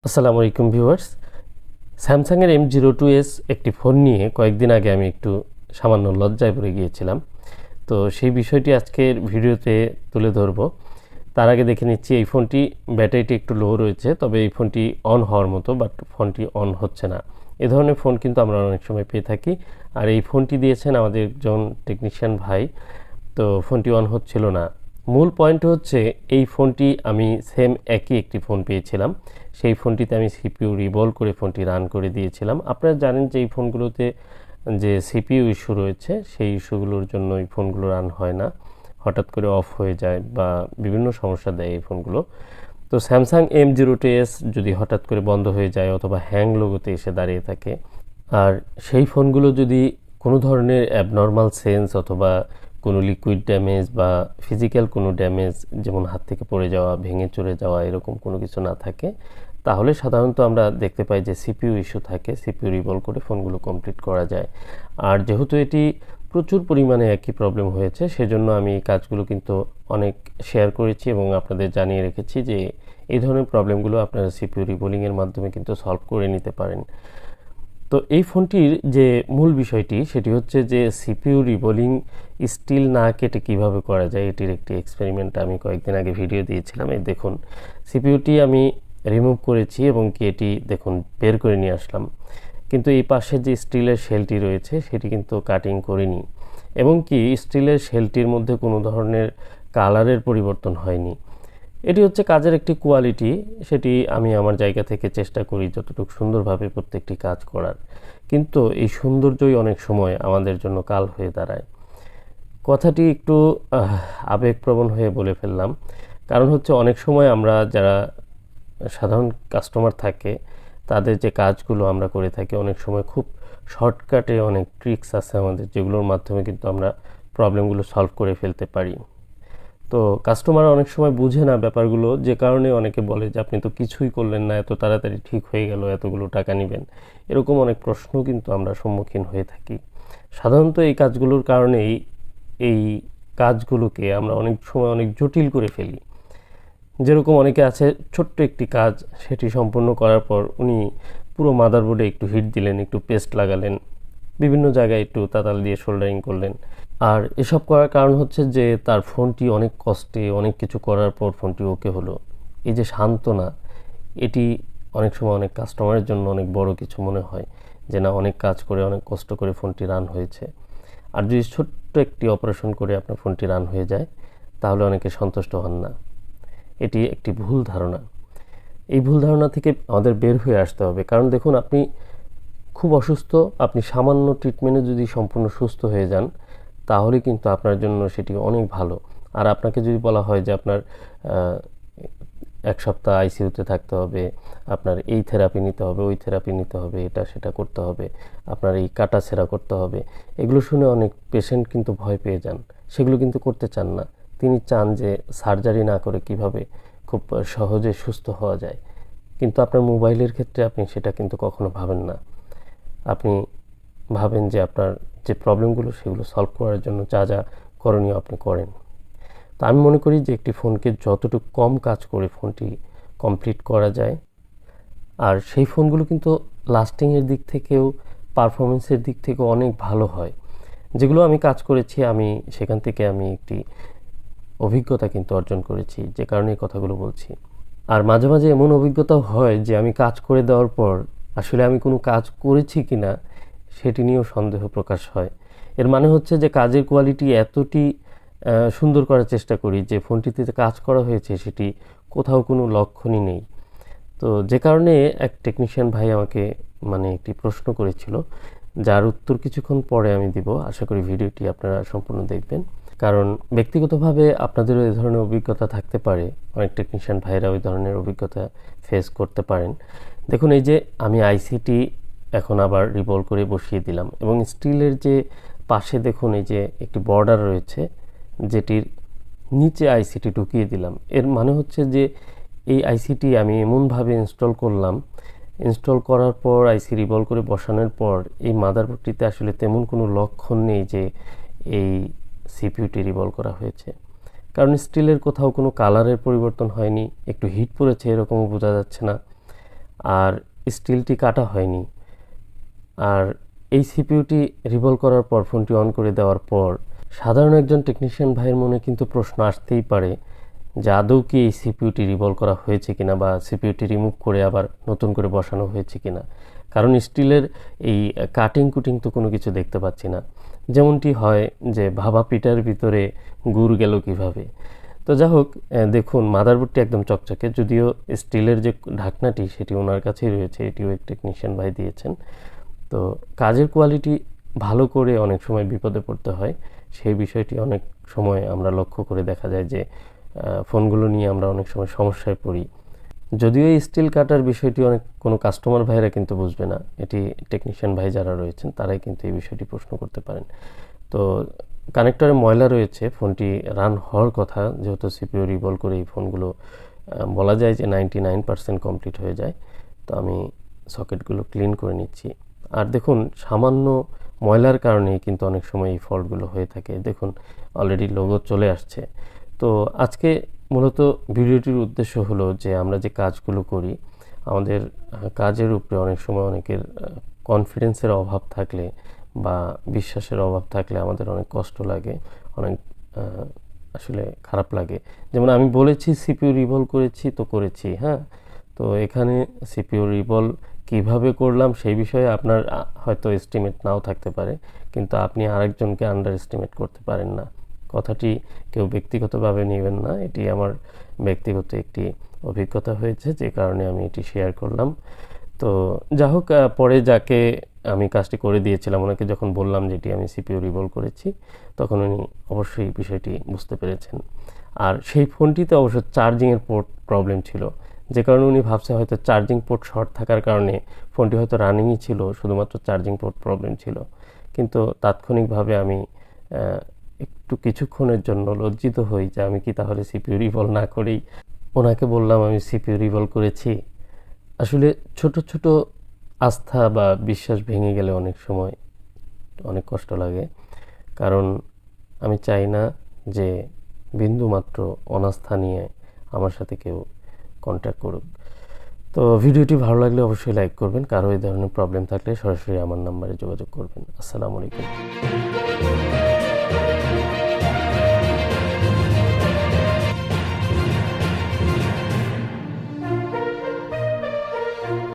আসসালামু আলাইকুম ভিউয়ার্স। স্যামসাংয়ের M02s একটি ফোন নিয়ে কয়েকদিন আগে আমি একটু সামান্য লজ্জায় পড়ে গিয়েছিলাম। তো সেই বিষয়টি আজকের ভিডিওতে তুলে ধরব। তার আগে দেখে নিচ্ছি এই ফোনটি ব্যাটারিটি একটু লো রয়েছে, তবে এই ফোনটি অন হওয়ার মতো, বাট ফোনটি অন হচ্ছে না। এ ধরনের ফোন কিন্তু আমরা অনেক সময় পেয়ে থাকি। আর এই ফোনটি দিয়েছেন আমাদের একজন টেকনিশিয়ান ভাই, তো ফোনটি অন হচ্ছিল না। মূল পয়েন্ট হচ্ছে এই ফোনটি আমি সেম একই একটি ফোন পেয়েছিলাম, সেই ফোনটিতে আমি সিপিইউ রিভল করে ফোনটি রান করে দিয়েছিলাম। আপনারা জানেন যে এই ফোনগুলোতে যে সিপিইউ ইস্যু রয়েছে, সেই ইস্যুগুলোর জন্য এই ফোনগুলো রান হয় না, হঠাৎ করে অফ হয়ে যায় বা বিভিন্ন সমস্যা দেয় এই ফোনগুলো। তো স্যামসাং M02s যদি হঠাৎ করে বন্ধ হয়ে যায় অথবা হ্যাং লোগোতে এসে দাঁড়িয়ে থাকে, আর সেই ফোনগুলো যদি কোনো ধরনের অ্যাবনর্মাল সেন্স অথবা কোনো লিকুইড ড্যামেজ বা ফিজিক্যাল কোনো ড্যামেজ, যেমন হাত থেকে পড়ে যাওয়া, ভেঙে চলে যাওয়া, এরকম কোনো কিছু না থাকে, তাহলে সাধারণত আমরা দেখতে পাই যে সিপিইউ ইস্যু থাকে, সিপিইউ রিভল করে ফোনগুলো কমপ্লিট করা যায়। আর যেহেতু এটি প্রচুর পরিমাণে একই প্রবলেম হয়েছে, সেজন্য আমি এই কাজগুলো কিন্তু অনেক শেয়ার করেছি এবং আপনাদের জানিয়ে রেখেছি যে এই ধরনের প্রবলেমগুলো আপনারা সিপিইউ রিবোলিংয়ের মাধ্যমে কিন্তু সলভ করে নিতে পারেন। তো এই ফোনটির যে মূল বিষয়টি সেটি হচ্ছে যে সিপিইউ রিবোলিং স্টিল না কেটে কিভাবে করা যায়, এটির একটি এক্সপেরিমেন্ট আমি কয়েকদিন আগে ভিডিও দিয়েছিলাম। এই দেখুন, সিপিইউটি আমি রিমুভ করেছি এবং কি এটি দেখুন বের করে নিয়ে আসলাম, কিন্তু এই পাশে যে স্টিলের শেলটি রয়েছে সেটি কিন্তু কাটিং করিনি, এবং কি স্টিলের শেলটির মধ্যে কোনো ধরনের কালারের পরিবর্তন হয়নি। এটি হচ্ছে কাজের একটি কোয়ালিটি, সেটি আমি আমার জায়গা থেকে চেষ্টা করি যতটুকু সুন্দরভাবে প্রত্যেকটি কাজ করার, কিন্তু এই সৌন্দর্যই অনেক সময় আমাদের জন্য কাল হয়ে দাঁড়ায়। কথাটি একটু আবেগপ্রবণ হয়ে বলে ফেললাম, কারণ হচ্ছে অনেক সময় আমরা যারা সাধারণ কাস্টমার থাকে তাদের যে কাজগুলো আমরা করে থাকি, অনেক সময় খুব শর্টকাটে অনেক ট্রিক্স আছে আমাদের, যেগুলোর মাধ্যমে কিন্তু আমরা প্রবলেমগুলো সলভ করে ফেলতে পারি। তো কাস্টমার অনেক সময় বুঝে না ব্যাপারগুলো, যে কারণে অনেকে বলে যে আপনি তো কিছুই করলেন না, এত তাড়াতাড়ি ঠিক হয়ে গেল, এতগুলো টাকা নেবেন। এরকম অনেক প্রশ্ন কিন্তু আমরা সম্মুখীন হয়ে থাকি। সাধারণত এই কাজগুলোর কারণেই এই কাজগুলোকে আমরা অনেক সময় অনেক জটিল করে ফেলি। যেরকম অনেকে আছে ছোট্ট একটি কাজ, সেটি সম্পূর্ণ করার পর উনি পুরো মাদারবোর্ডে একটু হিট দিলেন, একটু পেস্ট লাগালেন, বিভিন্ন জায়গায় একটু তাতাল দিয়ে সোল্ডারিং করলেন। আর এসব করার কারণ হচ্ছে যে তার ফোনটি অনেক কষ্টে অনেক কিছু করার পর ফোনটি ওকে হলো। এই যে সান্ত্বনা, এটি অনেক সময় অনেক কাস্টমারের জন্য অনেক বড় কিছু মনে হয়, যে না, অনেক কাজ করে অনেক কষ্ট করে ফোনটি রান হয়েছে। আর যদি ছোট্ট একটি অপারেশন করে আপনার ফোনটি রান হয়ে যায়, তাহলে অনেকে সন্তুষ্ট হন না। এটি একটি ভুল ধারণা। এই ভুল ধারণা থেকে আমাদের বের হয়ে আসতে হবে, কারণ দেখুন, আপনি খুব অসুস্থ, আপনি সামান্য ট্রিটমেন্টে যদি সম্পূর্ণ সুস্থ হয়ে যান, তাহলে কিন্তু আপনার জন্য সেটি অনেক ভালো। আর আপনাকে যদি বলা হয় যে আপনার 1 সপ্তাহ আইসিইউতে থাকতে হবে, আপনার এই থেরাপি নিতে হবে, ওই থেরাপি নিতে হবে, এটা সেটা করতে হবে, আপনার এই কাটাছেঁড়া করতে হবে, এগুলো শুনে অনেক পেশেন্ট কিন্তু ভয় পেয়ে যান, সেগুলো কিন্তু করতে চান না। তিনি চান যে সার্জারি না করে কিভাবে খুব সহজে সুস্থ হওয়া যায়। কিন্তু আপনার মোবাইলের ক্ষেত্রে আপনি সেটা কিন্তু কখনো ভাবেন না। আপনি ভাবেন যে আপনার যে প্রবলেমগুলো সেগুলো সলভ করার জন্য যা যা করণীয় আপনি করেন। তো আমি মনে করি যে একটি ফোনকে যতটুকু কম কাজ করে ফোনটি কমপ্লিট করা যায়, আর সেই ফোনগুলো কিন্তু লাস্টিংয়ের দিক থেকেও পারফরমেন্সের দিক থেকেও অনেক ভালো হয়। যেগুলো আমি কাজ করেছি, আমি সেখান থেকে আমি একটি অভিজ্ঞতা কিন্তু অর্জন করেছি, যে কারণে এই কথাগুলো বলছি। আর মাঝে মাঝে এমন অভিজ্ঞতাও হয় যে আমি কাজ করে দেওয়ার পর আসলে আমি কোনো কাজ করেছি কি না সেটি নিয়েও সন্দেহ প্রকাশ হয়। এর মানে হচ্ছে যে কাজের কোয়ালিটি এতটি সুন্দর করার চেষ্টা করি যে ফোনটিতে কাজ করা হয়েছে সেটি কোথাও কোনো লক্ষণই নেই। তো যে কারণে এক টেকনিশিয়ান ভাই আমাকে একটি প্রশ্ন করেছিল, যার উত্তর কিছুক্ষণ পরে আমি দিব। আশা করি ভিডিওটি আপনারা সম্পূর্ণ দেখবেন, কারণ ব্যক্তিগতভাবে আপনাদেরও এই ধরনের অভিজ্ঞতা থাকতে পারে, অনেক টেকনিশিয়ান ভাইরা ওই ধরনের অভিজ্ঞতা ফেস করতে পারেন। দেখুন, এই যে আমি আইসিটি এখন আবার রিভলভ করে বসিয়ে দিলাম, এবং স্টিলের যে পাশে দেখুন এই যে একটি বর্ডার রয়েছে, যেটির নিচে আইসিটি ঢুকিয়ে দিলাম। এর মানে হচ্ছে যে এই আইসিটি আমি এমনভাবে ইনস্টল করলাম, ইনস্টল করার পর আইসি রিভলভ করে বসানোর পর এই মাদারবোর্ডটিতে আসলে তেমন কোনো লক্ষণ নেই যে এই সিপিইউটি রিভলভ করা হয়েছে, কারণ স্টিলের কোথাও কোনো কালারের পরিবর্তন হয়নি, একটু হিট পড়েছে এরকমও বোঝা যাচ্ছে না। আর স্টিলটি কাটা হয়নি। আর এই সিপিইউটি রিভলভ করার পর, ফোনটি অন করে দেওয়ার পর সাধারণ একজন টেকনিশিয়ান ভাইয়ের মনে কিন্তু প্রশ্ন আসতেই পারে যে আদৌ কি এই সিপিইউটি রিভলভ করা হয়েছে কিনা, বা সিপিইউটি রিমুভ করে আবার নতুন করে বসানো হয়েছে কিনা। কারণ স্টিলের এই কাটিং কুটিং তো কোনো কিছু দেখতে পাচ্ছি না। যেমনটি হয় যে ভাবা পিঠার ভিতরে গুড় গেল কিভাবে। তো যা হোক, দেখুন মাদারবোর্ডটি একদম চকচকে, যদিও স্টিলের যে ঢাকনাটি সেটি ওনার কাছেই রয়েছে, এটিও এক টেকনিশিয়ান ভাই দিয়েছেন। তো কাজের কোয়ালিটি ভালো করে অনেক সময় বিপদে পড়তে হয়, সেই বিষয়টি অনেক সময় আমরা লক্ষ্য করে দেখা যায় যে ফোনগুলো নিয়ে আমরা অনেক সময় সমস্যায় পড়ি। যদিও এই স্টিল কাটার বিষয়টি কোনো কাস্টমার ভাইরা কিন্তু বুঝবে না, এটি টেকনিশিয়ান ভাই যারা রয়েছেন তারাই কিন্তু এই বিষয়টি প্রশ্ন করতে পারেন। তো কানেক্টরে ময়লা রয়েছে, ফোনটি রান হওয়ার কথা, যেহেতু সিপিইউ রিভলভ করে এই ফোনগুলো বলা যায় যে 99% কমপ্লিট হয়ে যায়। তো আমি সকেটগুলো ক্লিন করে নিচ্ছি। আর দেখুন, সামান্য ময়লার কারণেই কিন্তু অনেক সময় এই ফল্টগুলো হয়ে থাকে। দেখুন অলরেডি লোগো চলে আসছে। তো আজকে মূলত ভিডিওটির উদ্দেশ্য হলো যে আমরা যে কাজগুলো করি, আমাদের কাজের উপরে অনেক সময় অনেকের কনফিডেন্সের অভাব থাকলে বা বিশ্বাসের অভাব থাকলে আমাদের অনেক কষ্ট লাগে, অনেক আসলে খারাপ লাগে। যেমন আমি বলেছি সিপিইউ রিভলভ করেছি তো করেছি, হ্যাঁ। তো এখানে সিপিইউ রিভলভ কিভাবে করলাম সেই বিষয়ে আপনার হয়তো এস্টিমেট নাও থাকতে পারে, কিন্তু আপনি আরেকজনকে আন্ডার এস্টিমেট করতে পারেন না। কথাটি কেউ ব্যক্তিগতভাবে নেবেন না, এটি আমার ব্যক্তিগত একটি অভিজ্ঞতা হয়েছে, যে কারণে আমি এটি শেয়ার করলাম। তো যা হোক, পরে যাকে আমি কাজটি করে দিয়েছিলাম ওনাকে যখন বললাম যেটি আমি সিপিইউ রিভলভ করেছি, তখন উনি অবশ্যই বিষয়টি বুঝতে পেরেছেন। আর সেই ফোনটিতে অবশ্য চার্জিংয়ের পোর্ট প্রবলেম ছিল, যে কারণে উনি ভাবছে হয়তো চার্জিং পোর্ট শর্ট থাকার কারণে ফোনটি হয়তো রানিংই ছিল, শুধুমাত্র চার্জিং পোর্ট প্রবলেম ছিল। কিন্তু তাৎক্ষণিকভাবে আমি একটু কিছুক্ষণের জন্য লজ্জিত হই যে আমি কি তাহলে সিপিইউ রিভলভ না করেই ওনাকে বললাম আমি সিপিইউ রিভলভ করেছি। আসলে ছোট ছোট আস্থা বা বিশ্বাস ভেঙে গেলে অনেক সময় অনেক কষ্ট লাগে, কারণ আমি চাই না যে বিন্দুমাত্র অনাস্থা নিয়ে আমার সাথে কেউ কন্ট্যাক্ট করুক। তো ভিডিওটি ভালো লাগলে অবশ্যই লাইক করবেন, কারো এই ধরনের প্রবলেম থাকলে সরাসরি আমার নাম্বারে যোগাযোগ করবেন। আসসালামু আলাইকুম।